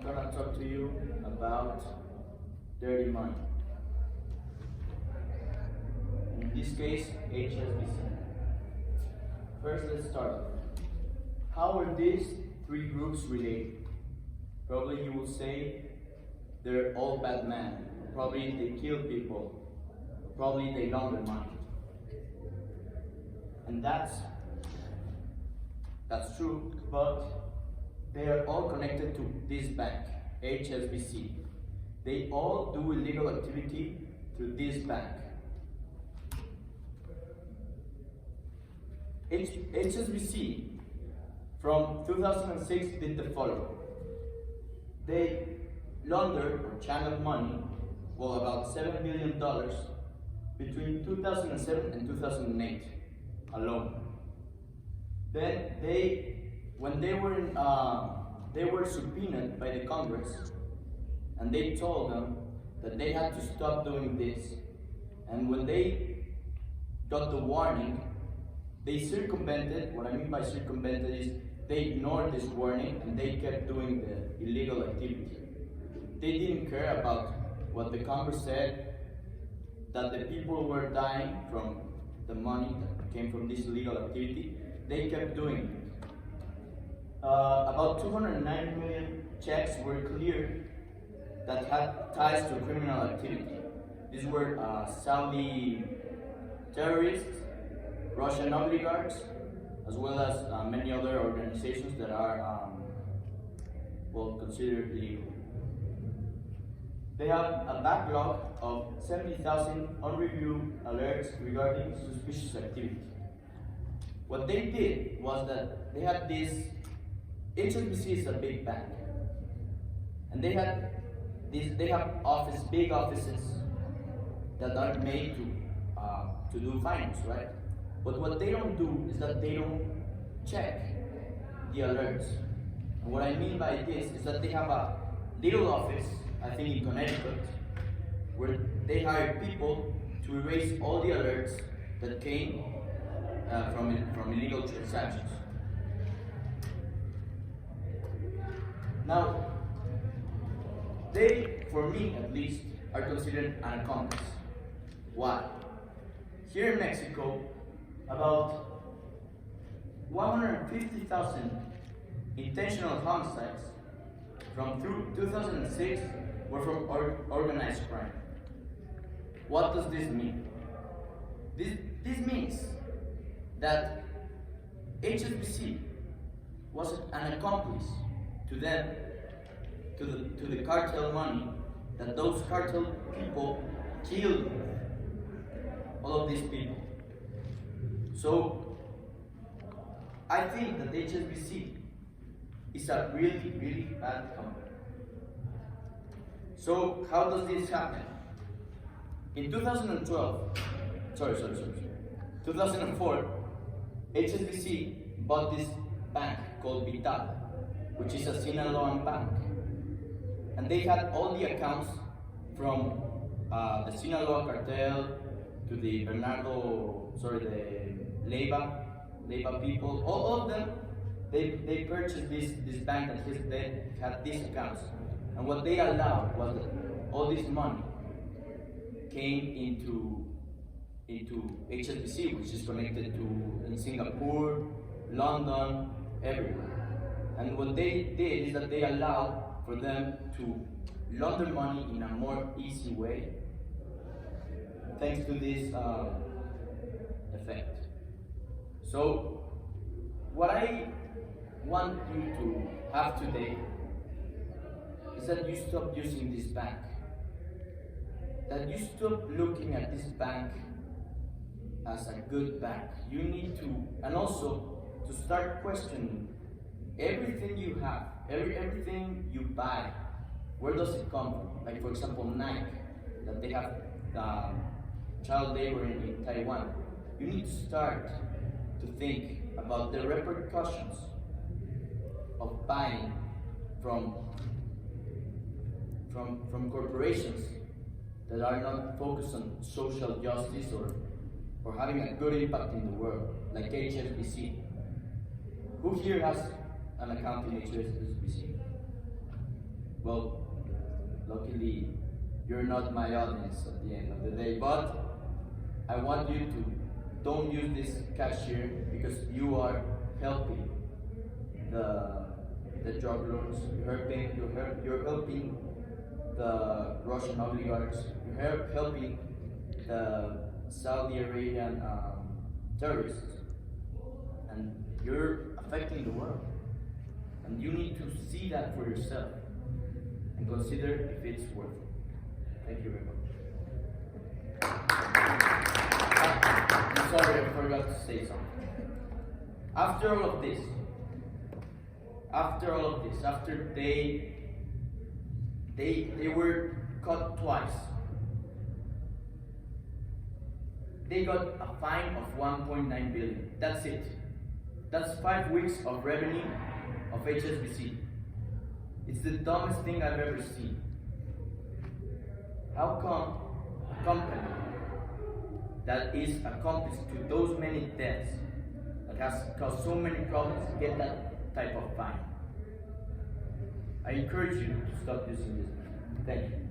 I'm gonna talk to you about dirty money. In this case, HSBC. First, let's start. How are these three groups related? Probably you will say they're all bad men. Probably they kill people. Probably they launder money. And that's true, but they are all connected to this bank, HSBC. They all do illegal activity through this bank. HSBC from 2006 did the following. They laundered or channeled money, well, about $7 billion between 2007 and 2008 alone. Then when they were subpoenaed by the Congress, and they told them that they had to stop doing this. And when they got the warning, they circumvented. What I mean by circumvented is they ignored this warning and they kept doing the illegal activity. They didn't care about what the Congress said, that the people were dying from the money that came from this illegal activity. They kept doing it. About 290 million checks were cleared that had ties to criminal activity. These were Saudi terrorists, Russian oligarchs, as well as many other organizations that are considered illegal. They have a backlog of 70,000 unreviewed alerts regarding suspicious activity. What they did was that they had this, HSBC is a big bank, and they have big offices that are made to do finance, right? But what they don't do is that they don't check the alerts. And what I mean by this is that they have a little office, I think in Connecticut, where they hire people to erase all the alerts that came from illegal transactions. Now, they, for me at least, are considered an accomplice. Why? Here in Mexico, about 150,000 intentional homicides from 2006 were from organized crime. What does this mean? This means that HSBC was an accomplice to them, to the cartel money, that those cartel people killed all of these people. So I think that HSBC is a really, really bad company. So how does this happen? In 2004, HSBC bought this bank called Vital, which is a Sinaloan bank. And they had all the accounts from the Sinaloa cartel to the the Leyva people, all of them, they purchased this bank that had these accounts. And what they allowed was that all this money came into HSBC, which is connected to in Singapore, London, everywhere. And what they did is that they allowed for them to launder money in a more easy way, thanks to this effect. So, what I want you to have today is that you stop using this bank, that you stop looking at this bank as a good bank. You need to, and also to start questioning everything you have, everything you buy. Where does it come from? Like, for example, Nike, that they have child labor in Taiwan. You need to start to think about the repercussions of buying from corporations that are not focused on social justice or having a good impact in the world, like Who here has an account in HSBC? Well, luckily, you're not my audience at the end of the day, but I want you to don't use this cashier because you are helping the drug lords. You're helping the Russian oligarchs. You're helping the Saudi Arabian terrorists, and you're affecting the world. And you need to see that for yourself and consider if it's worth it. Thank you very much. I'm sorry, I forgot to say something. After all of this, after they were caught twice, they got a fine of 1.9 billion. That's it. That's 5 weeks of revenue of HSBC. It's the dumbest thing I've ever seen. How come a company that is accomplice to those many deaths, that has caused so many problems, get that type of fine? I encourage you to stop using this. Thank you.